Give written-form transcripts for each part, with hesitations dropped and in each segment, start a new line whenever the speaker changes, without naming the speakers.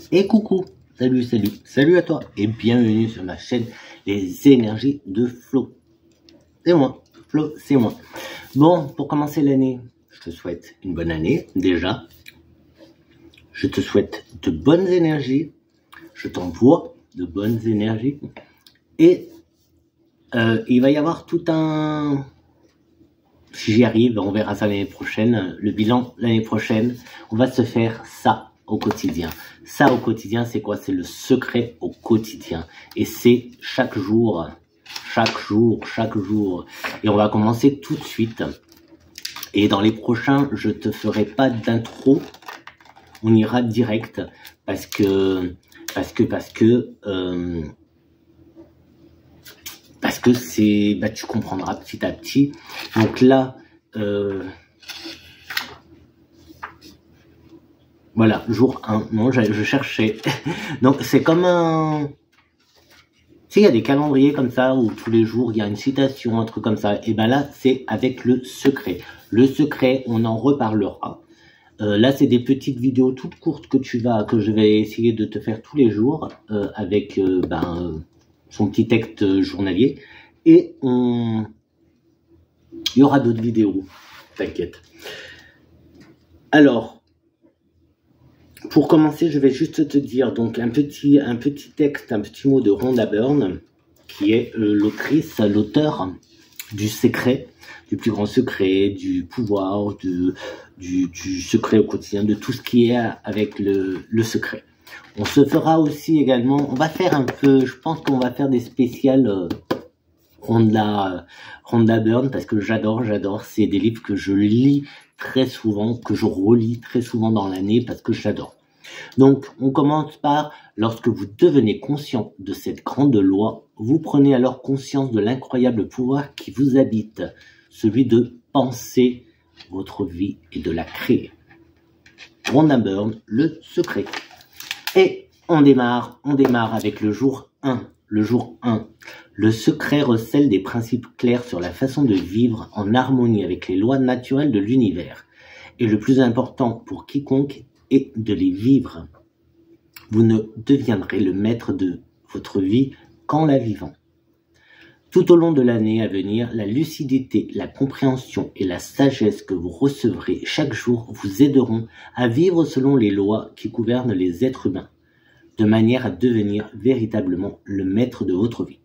Et coucou, salut à toi et bienvenue sur ma chaîne Les énergies de Flo. C'est moi, Flo, c'est moi. Bon, pour commencer l'année, je te souhaite une bonne année déjà. Je te souhaite de bonnes énergies. Je t'envoie de bonnes énergies. Et il va y avoir tout un... Si j'y arrive, on verra ça l'année prochaine. Le bilan l'année prochaine, on va se faire ça au quotidien. Ça au quotidien, c'est quoi? C'est le secret au quotidien. Et c'est chaque jour. Et on va commencer tout de suite. Et dans les prochains, je te ferai pas d'intro. On ira direct parce que c'est, bah, tu comprendras petit à petit. Donc là, voilà, jour 1. Non, je cherchais. Donc c'est comme un... Tu sais, il y a des calendriers comme ça où tous les jours il y a une citation, un truc comme ça. Et ben là, c'est avec le secret. Le secret, on en reparlera. Là, c'est des petites vidéos toutes courtes que je vais essayer de te faire tous les jours avec son petit texte journalier. Et il y aura d'autres vidéos, t'inquiète. Alors, pour commencer, je vais juste te dire donc un petit texte, un petit mot de Rhonda Byrne, qui est l'auteur du secret, du plus grand secret, du pouvoir, du secret au quotidien, de tout ce qui est avec le secret. On se fera aussi également, on va faire un peu, je pense qu'on va faire des spéciales Rhonda Byrne, parce que j'adore, c'est des livres que je lis très souvent, que je relis très souvent dans l'année, parce que j'adore. Donc, on commence par, lorsque vous devenez conscient de cette grande loi, vous prenez alors conscience de l'incroyable pouvoir qui vous habite, celui de penser votre vie et de la créer. Rhonda Byrne, le secret. Et on démarre avec le jour 1. Le jour 1. Le secret recèle des principes clairs sur la façon de vivre en harmonie avec les lois naturelles de l'univers. Et le plus important pour quiconque est de les vivre. Vous ne deviendrez le maître de votre vie qu'en la vivant. Tout au long de l'année à venir, la lucidité, la compréhension et la sagesse que vous recevrez chaque jour vous aideront à vivre selon les lois qui gouvernent les êtres humains, de manière à devenir véritablement le maître de votre vie.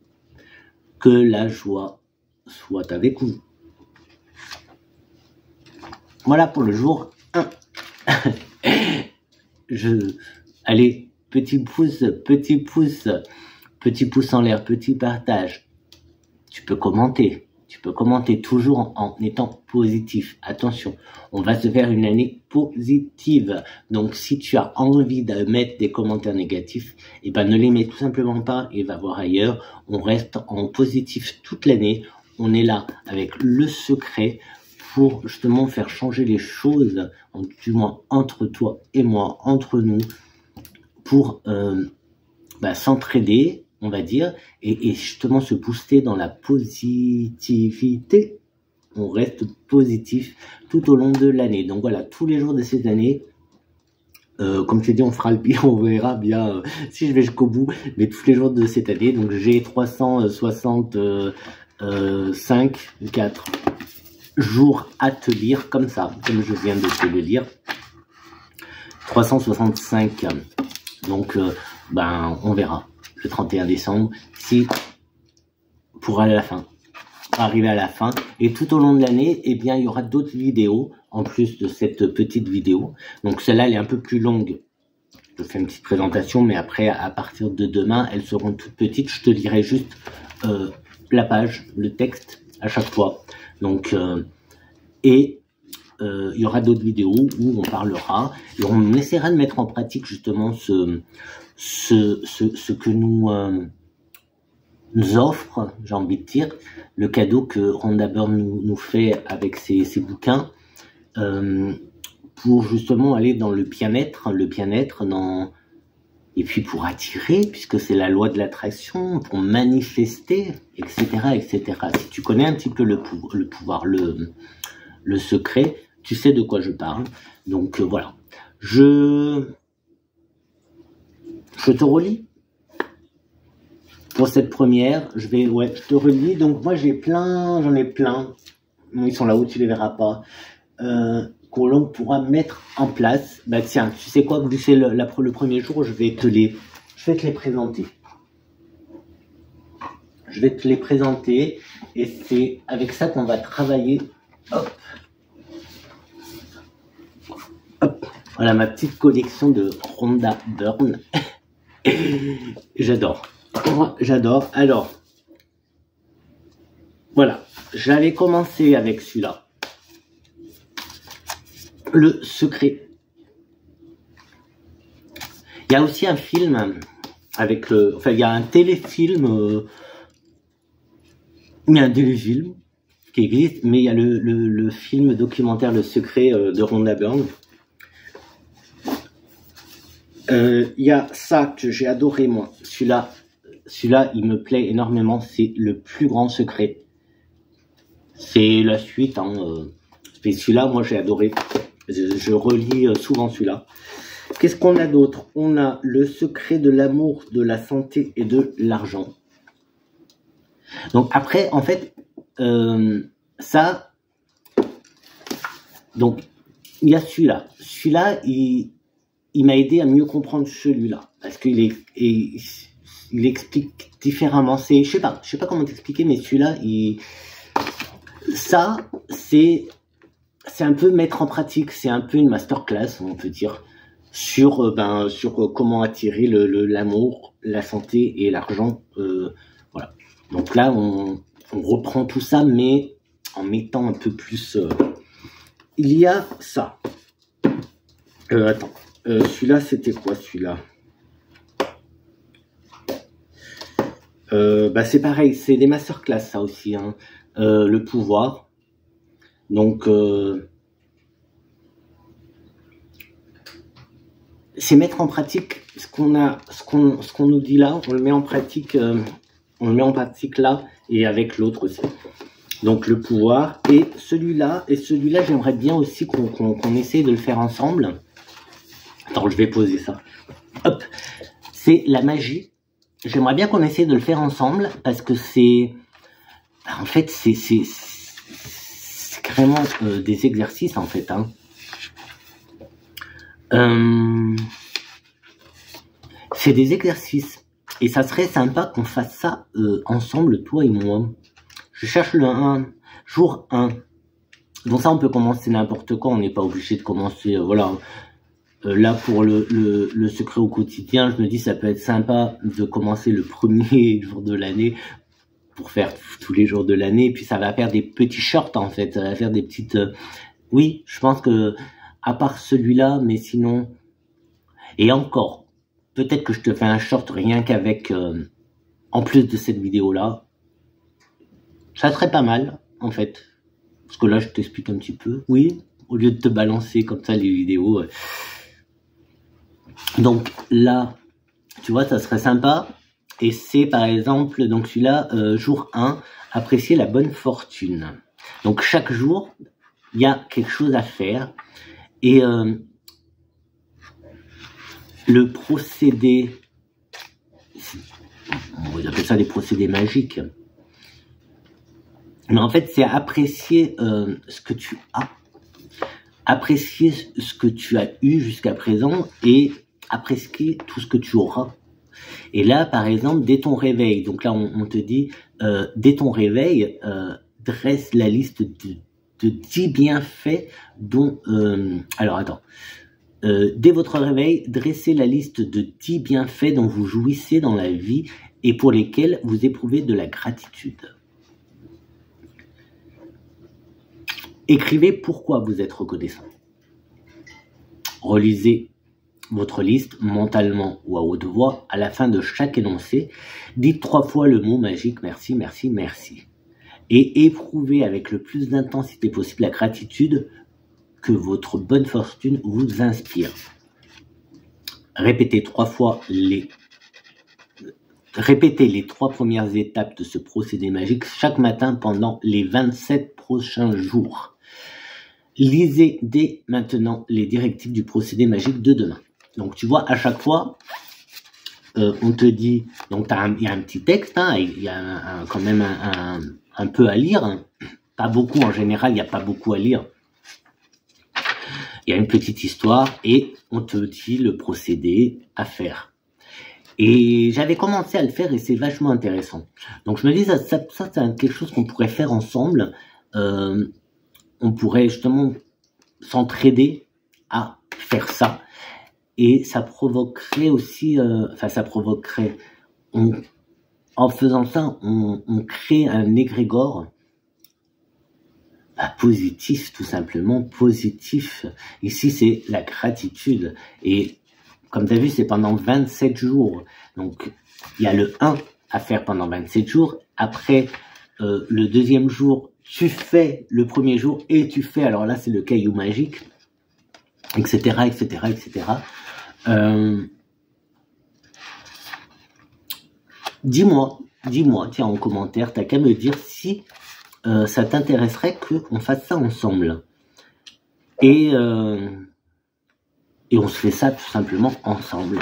Que la joie soit avec vous. Voilà pour le jour 1. Allez, petit pouce en l'air, petit partage. Tu peux commenter toujours en étant positif. Attention, on va se faire une année positive. Donc, si tu as envie de mettre des commentaires négatifs, eh ben, ne les mets tout simplement pas et va voir ailleurs. On reste en positif toute l'année. On est là avec le secret pour justement faire changer les choses, du moins entre toi et moi, entre nous, pour s'entraider, on va dire, et justement se booster dans la positivité. On reste positif tout au long de l'année. Donc voilà, tous les jours de cette année, comme je t'ai dit, on fera le pire, on verra bien si je vais jusqu'au bout, mais tous les jours de cette année, donc j'ai 365 4 jours à te lire comme ça, comme je viens de te le dire. 365, donc on verra le 31 décembre si pour arriver à la fin, et tout au long de l'année, eh bien il y aura d'autres vidéos en plus de cette petite vidéo. Donc celle-là elle est un peu plus longue, je fais une petite présentation, mais après à partir de demain elles seront toutes petites. Je te lirai juste la page, le texte à chaque fois. Donc il y aura d'autres vidéos où on parlera et on essaiera de mettre en pratique justement ce que nous offre, j'ai envie de dire, le cadeau que Rhonda Byrne nous fait avec ses bouquins, pour justement aller dans le bien-être, et puis pour attirer, puisque c'est la loi de l'attraction, pour manifester, etc., etc. Si tu connais un petit peu le pouvoir, le secret, tu sais de quoi je parle. Donc voilà. Je te relis pour cette première. Je te relis. Donc moi j'en ai plein. Ils sont là-haut, tu les verras pas. Qu'on pourra mettre en place. Bah tiens, tu sais quoi, vu que c'est le premier jour, je vais te les présenter. Je vais te les présenter et c'est avec ça qu'on va travailler. Hop. Hop. Voilà ma petite collection de Rhonda Byrne. J'adore. J'adore. Alors, voilà. J'allais commencer avec celui-là. Le secret. Il y a aussi un film avec le... Enfin, il y a un téléfilm... il y a un téléfilm qui existe, mais il y a le film documentaire Le Secret de Rhonda Byrne. Il y a ça que j'ai adoré moi. Celui-là, il me plaît énormément. C'est Le Plus Grand Secret. C'est la suite. Mais celui-là, moi, j'ai adoré. Je relis souvent celui-là. Qu'est-ce qu'on a d'autre? On a Le Secret de l'amour, de la santé et de l'argent. Donc après, en fait, ça... Donc, il y a celui-là. Celui-là, il m'a aidé à mieux comprendre celui-là. Parce qu'il il explique différemment. Je sais pas comment t'expliquer, mais celui-là, ça, c'est un peu mettre en pratique. C'est un peu une masterclass, on peut dire, sur comment attirer l'amour, la santé et l'argent. Voilà. Donc là, on reprend tout ça, mais en mettant un peu plus... Il y a ça. Attends. Celui-là, c'était quoi, celui-là? C'est pareil, c'est des masterclass, ça aussi. Hein. Le pouvoir. Donc, c'est mettre en pratique ce qu'on nous dit là. On le met en pratique. On le met en pratique là et avec l'autre aussi. Donc le pouvoir et celui-là j'aimerais bien aussi qu'on essaie de le faire ensemble. Attends, je vais poser ça. Hop, c'est la magie. J'aimerais bien qu'on essaie de le faire ensemble parce que c'est, en fait, c'est carrément des exercices en fait. Hein. C'est des exercices et ça serait sympa qu'on fasse ça ensemble, toi et moi. Je cherche le 1, jour 1. Donc ça, on peut commencer n'importe quoi. On n'est pas obligé de commencer, voilà. Là, pour le secret au quotidien, je me dis ça peut être sympa de commencer le premier jour de l'année pour faire tous les jours de l'année. Et puis ça va faire des petits shorts en fait. Ça va faire des petites... Oui, je pense que à part celui-là, mais sinon... Et encore, peut-être que je te fais un short rien qu'avec... en plus de cette vidéo-là. Ça serait pas mal, en fait. Parce que là, je t'explique un petit peu. Oui, au lieu de te balancer comme ça les vidéos... Donc là, tu vois, ça serait sympa. Et c'est par exemple, donc celui-là, jour 1, apprécier la bonne fortune. Donc chaque jour, il y a quelque chose à faire. Et le procédé, on appelle ça des procédés magiques. Mais en fait, c'est apprécier ce que tu as. Apprécier ce que tu as eu jusqu'à présent et apprécier tout ce que tu auras. Et là, par exemple, dès ton réveil, donc là, on te dit, dès ton réveil, dresse la liste de 10 bienfaits dont... alors, attends. Dès votre réveil, dressez la liste de 10 bienfaits dont vous jouissez dans la vie et pour lesquels vous éprouvez de la gratitude. Écrivez pourquoi vous êtes reconnaissant. Relisez votre liste mentalement ou à haute voix à la fin de chaque énoncé. Dites 3 fois le mot magique merci, merci, merci. Et éprouvez avec le plus d'intensité possible la gratitude que votre bonne fortune vous inspire. Répétez 3 fois Répétez les 3 premières étapes de ce procédé magique chaque matin pendant les 27 prochains jours. Lisez dès maintenant les directives du procédé magique de demain. Donc tu vois, à chaque fois, on te dit, donc il y a un petit texte, hein, il y a quand même un peu à lire, hein. Pas beaucoup en général, il n'y a pas beaucoup à lire. Il y a une petite histoire et on te dit le procédé à faire. Et j'avais commencé à le faire et c'est vachement intéressant. Donc je me dis, ça c'est quelque chose qu'on pourrait faire ensemble. On pourrait justement s'entraider à faire ça. Et ça provoquerait aussi, en faisant ça, on crée un égrégore positif, tout simplement positif. Ici, c'est la gratitude. Et comme tu as vu, c'est pendant 27 jours. Donc, il y a le 1 à faire pendant 27 jours. Après, le deuxième jour, tu fais le premier jour et tu fais, alors là, c'est le caillou magique, etc., etc., etc. Dis-moi, tiens, en commentaire, t'as qu'à me dire si ça t'intéresserait qu'on fasse ça ensemble. Et on se fait ça tout simplement ensemble.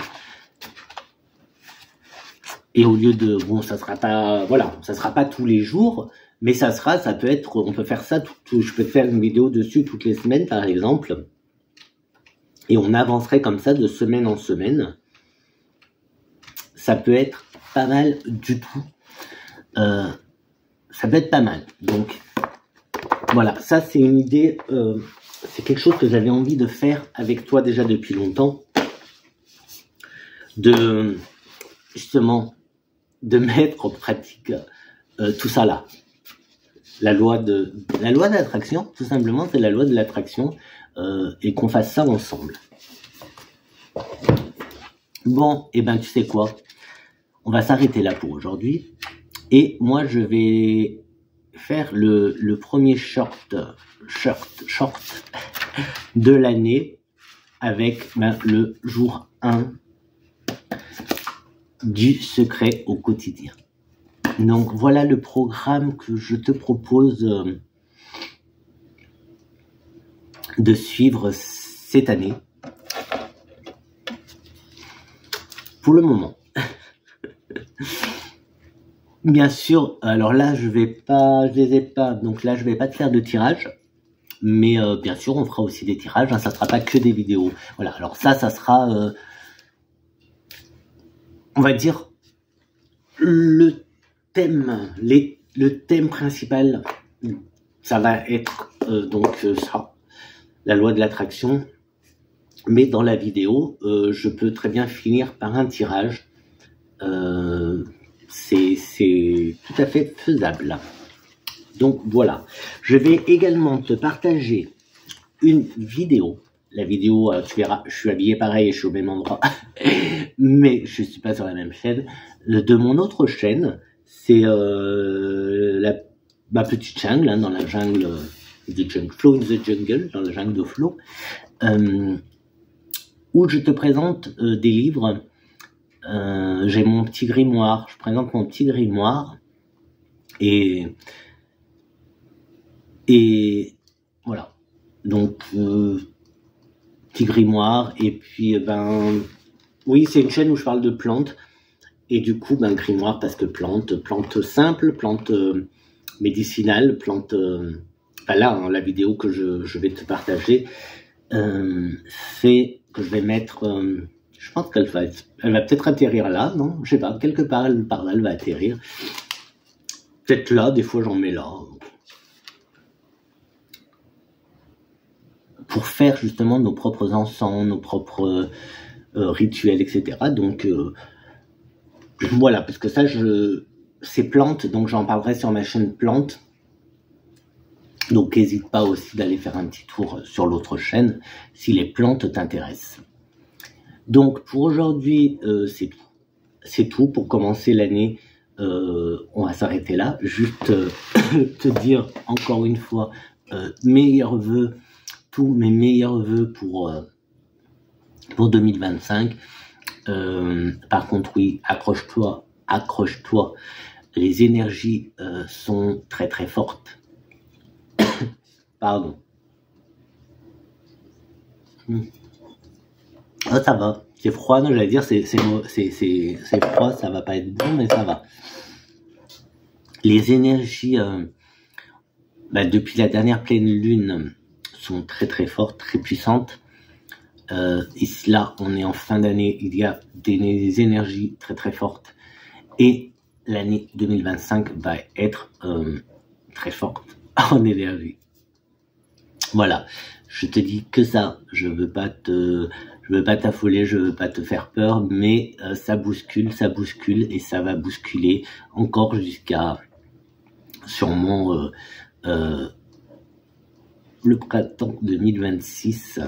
Et au lieu de, bon, ça sera pas, voilà, ça sera pas tous les jours, mais ça peut être, on peut faire ça, je peux te faire une vidéo dessus toutes les semaines, par exemple. Et on avancerait comme ça de semaine en semaine. Ça peut être pas mal du tout. Ça peut être pas mal. Donc, voilà, ça c'est une idée, c'est quelque chose que j'avais envie de faire avec toi déjà depuis longtemps. Justement, de mettre en pratique tout ça là. La loi de l'attraction, tout simplement, c'est la loi de l'attraction, et qu'on fasse ça ensemble. Bon, et ben tu sais quoi, on va s'arrêter là pour aujourd'hui. Et moi, je vais faire le premier short de l'année avec le jour 1 du secret au quotidien. Donc, voilà le programme que je te propose de suivre cette année. Pour le moment. Bien sûr, alors là, je les ai pas, donc là, je vais pas te faire de tirage, mais bien sûr, on fera aussi des tirages, hein, ça sera pas que des vidéos. Voilà, alors ça sera, on va dire, le thème principal, ça va être ça, la loi de l'attraction, mais dans la vidéo, je peux très bien finir par un tirage. C'est tout à fait faisable. Donc voilà, je vais également te partager une vidéo. La vidéo, tu verras, je suis habillé pareil et je suis au même endroit, mais je suis pas sur la même chaîne. De mon autre chaîne, c'est ma petite jungle, hein, dans la jungle de jungle, Flow in the Jungle, dans la jungle de Flow, où je te présente des livres. J'ai mon petit grimoire, je présente mon petit grimoire et voilà, donc petit grimoire. Et puis oui, c'est une chaîne où je parle de plantes et du coup grimoire parce que plantes simples, plantes médicinales, plantes là, hein, la vidéo que je vais te partager, c'est que je vais mettre, je pense qu'elle va peut-être atterrir là, non? Je sais pas, quelque part par là elle va atterrir. Peut-être là, des fois j'en mets là. Pour faire justement nos propres encens, nos propres rituels, etc. Donc voilà, parce que ça, c'est plantes, donc j'en parlerai sur ma chaîne plantes. Donc n'hésite pas aussi d'aller faire un petit tour sur l'autre chaîne si les plantes t'intéressent. Donc pour aujourd'hui, c'est tout. C'est tout pour commencer l'année. On va s'arrêter là. Juste te dire encore une fois, meilleurs vœux, tous mes meilleurs vœux pour 2025. Par contre, oui, accroche-toi. Les énergies sont très très fortes. Pardon. Oh, ça va. C'est froid, non, j'allais dire, c'est froid, ça va pas être bon, mais ça va. Les énergies, depuis la dernière pleine lune, sont très très fortes, très puissantes. Ici, là, on est en fin d'année, il y a des énergies très très fortes. Et l'année 2025 va être très forte en énergie. Voilà, je te dis que ça, je veux pas t'affoler, je veux pas te faire peur, mais ça bouscule et ça va bousculer encore jusqu'à sûrement le printemps 2026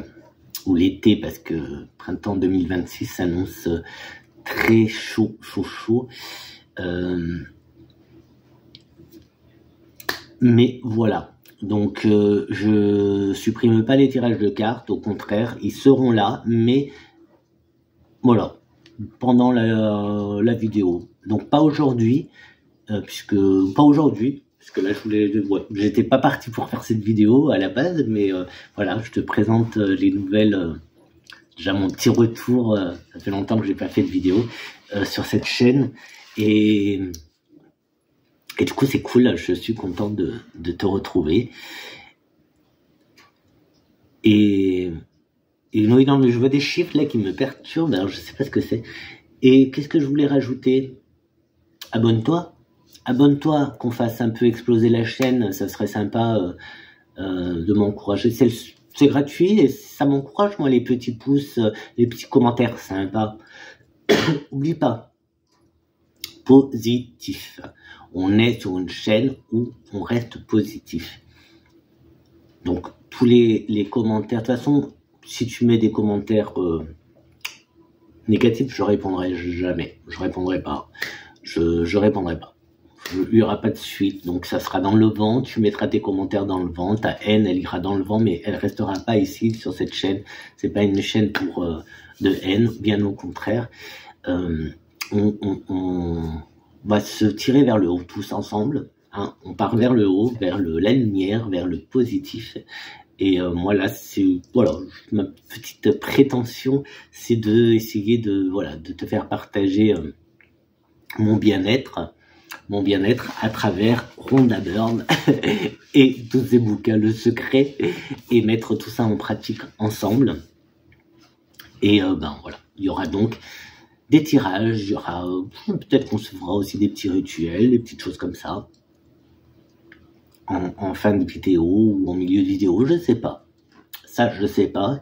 ou l'été, parce que printemps 2026 s'annonce très chaud. Mais voilà. Donc, je supprime pas les tirages de cartes, au contraire, ils seront là, mais voilà, pendant la vidéo. Donc, pas aujourd'hui, puisque là, j'étais pas parti pour faire cette vidéo à la base, mais voilà, je te présente les nouvelles, déjà mon petit retour, ça fait longtemps que j'ai pas fait de vidéo sur cette chaîne, et du coup, c'est cool, je suis content de te retrouver. Et oui, non, mais je vois des chiffres là qui me perturbent, alors je sais pas ce que c'est. Et qu'est-ce que je voulais rajouter? Abonne-toi, qu'on fasse un peu exploser la chaîne, ça serait sympa de m'encourager. C'est gratuit et ça m'encourage, moi, les petits pouces, les petits commentaires sympas. Oublie pas, positif. On est sur une chaîne où on reste positif. Donc, tous les commentaires, de toute façon, si tu mets des commentaires négatifs, je répondrai jamais. Je répondrai pas. Je répondrai pas. Il y aura pas de suite. Donc, ça sera dans le vent. Tu mettras tes commentaires dans le vent. Ta haine, elle ira dans le vent, mais elle restera pas ici, sur cette chaîne. C'est pas une chaîne pour de haine, bien au contraire. On va se tirer vers le haut tous ensemble. Hein. On part vers le haut, vers la lumière, vers le positif. Et moi là, voilà, ma petite prétention, c'est essayer de te faire partager mon bien-être à travers Rhonda Byrne et tous ces bouquins, le secret, et mettre tout ça en pratique ensemble. Et voilà, il y aura donc des tirages, il y aura peut-être qu'on se fera aussi des petits rituels, des petites choses comme ça. En fin de vidéo ou en milieu de vidéo, je sais pas. Ça, je sais pas.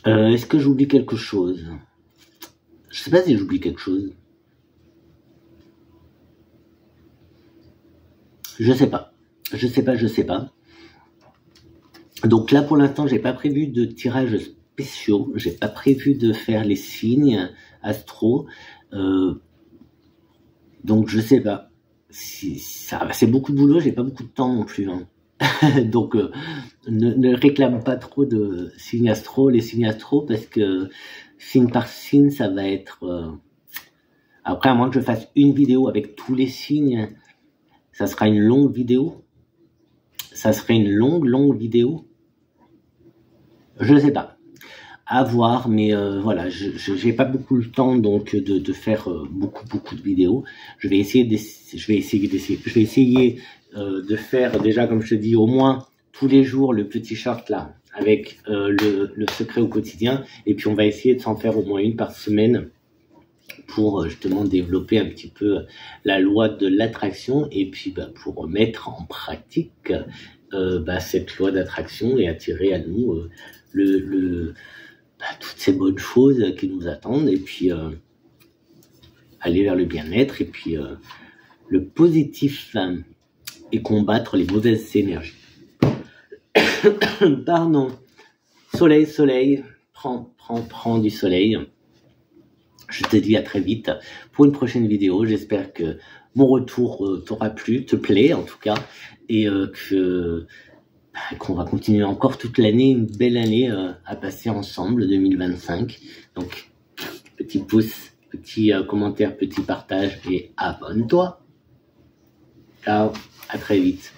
Est-ce que j'oublie quelque chose? Je sais pas si j'oublie quelque chose. Je sais pas. Donc là, pour l'instant, j'ai pas prévu de tirage spéciaux. J'ai pas prévu de faire les signes astro. Donc je sais pas. C'est beaucoup de boulot, j'ai pas beaucoup de temps non plus. Hein. Donc ne réclame pas trop de signes astro, les signes astro, parce que signe par signe, ça va être... Après, à moins que je fasse une vidéo avec tous les signes, ça sera une longue vidéo. Ça serait une longue vidéo. Je sais pas. À voir, mais voilà, j'ai pas beaucoup le temps donc de faire beaucoup de vidéos. Je vais essayer de faire déjà, comme je te dis, au moins tous les jours le petit short là avec le secret au quotidien, et puis on va essayer de s'en faire au moins une par semaine pour justement développer un petit peu la loi de l'attraction, et puis pour mettre en pratique cette loi d'attraction et attirer à nous toutes ces bonnes choses qui nous attendent, et puis aller vers le bien-être, et puis le positif, et combattre les mauvaises énergies. Pardon. Soleil, prends du soleil. Je te dis à très vite pour une prochaine vidéo. J'espère que mon retour t'aura plu, te plaît en tout cas, et qu'on va continuer encore toute l'année, une belle année à passer ensemble, 2025. Donc, petit pouce, petit commentaire, petit partage, et abonne-toi. Ciao, à très vite.